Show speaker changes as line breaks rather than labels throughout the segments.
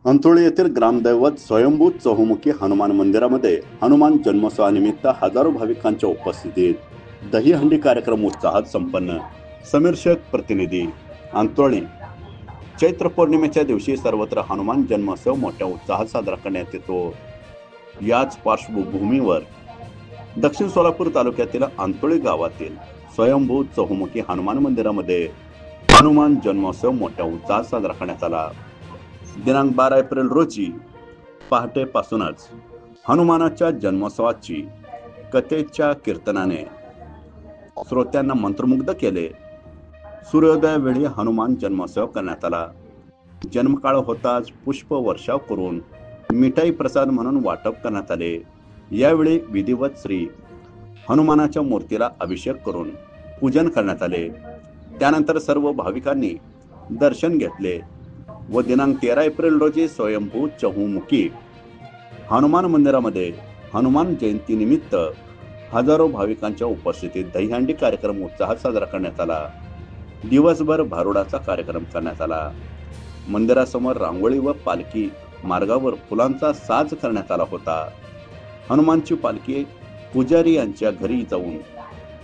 अंतोळी येथील ग्रामदैवत स्वयंभू चहुमुखी हनुमान मंदिरामध्ये हनुमान जन्मोत्सवानिमित्त हजारो भाविकांच्या उपस्थितीत दहीहंडी कार्यक्रम उत्साहात संपन्न. समीर शेख प्रतिनिधी अंतोळी. चैत्र पौर्णिमेच्या दिवशी सर्वत्र हनुमान जन्मोत्सव मोठ्या उत्साहात साजरा करण्यात येतो. याच पार्श्वभूमीवर दक्षिण सोलापूर तालुक्यातील अंतोळी गावातील स्वयंभू चहुमुखी हनुमान मंदिरामध्ये हनुमान जन्मोत्सव मोठ्या उत्साहात साजरा करण्यात आला. दिनांक 12 एप्रिल रोजी पहाटेपासूनच हनुमानाच्या जन्मोत्सवाची कथेच्या कीर्तनाने श्रोत्यांना मंत्रमुग्ध केले. सूर्योदयावेळी हनुमान जन्मोत्सव करण्यात आला. जन्मकाळ होताच पुष्प वर्षाव करून मिठाई प्रसाद म्हणून वाटप करण्यात आले. यावेळी विधिवत श्री हनुमानाच्या मूर्तीला अभिषेक करून पूजन करण्यात आले. त्यानंतर सर्व भाविकांनी दर्शन घेतले व दिनांक 13 एप्रिल रोजी स्वयंभू चहुमुखी हनुमान मंदिरामध्ये हनुमान जयंतीनिमित्त हजारो भाविकांच्या उपस्थितीत दहीहंडी कार्यक्रम उत्साहात साजरा करण्यात आला. दिवसभर भारुडाचा कार्यक्रम करण्यात आला. मंदिरासमोर रांगोळी व पालखी मार्गावर फुलांचा साज करण्यात आला होता. हनुमानची पालखी पुजारी यांच्या घरी जाऊन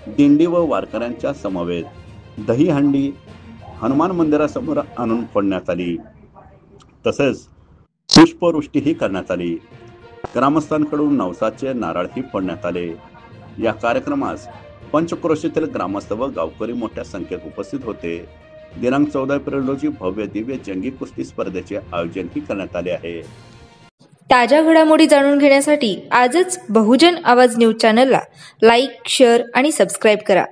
दिंडी व वारकऱ्यांच्या समवेत दहीहंडी हनुमान मंदिरासमोर आणून फोडण्यात आली. तसेच पुष्पवृष्टीही करण्यात आली. ग्रामस्थांकडून नवसाचे नारळही फोडण्यात आले. या कार्यक्रमास पंचक्रोशीतील ग्रामस्थ व गावकरी मोठ्या संख्येत उपस्थित होते. दिनांक 14 एप्रिल रोजी भव्य दिव्य जंगी कुस्ती स्पर्धेचे आयोजनही करण्यात आले आहे.
ताज्या घडामोडी जाणून घेण्यासाठी आजच बहुजन आवाज न्यूज चॅनलला लाईक, शेअर आणि सबस्क्राईब करा.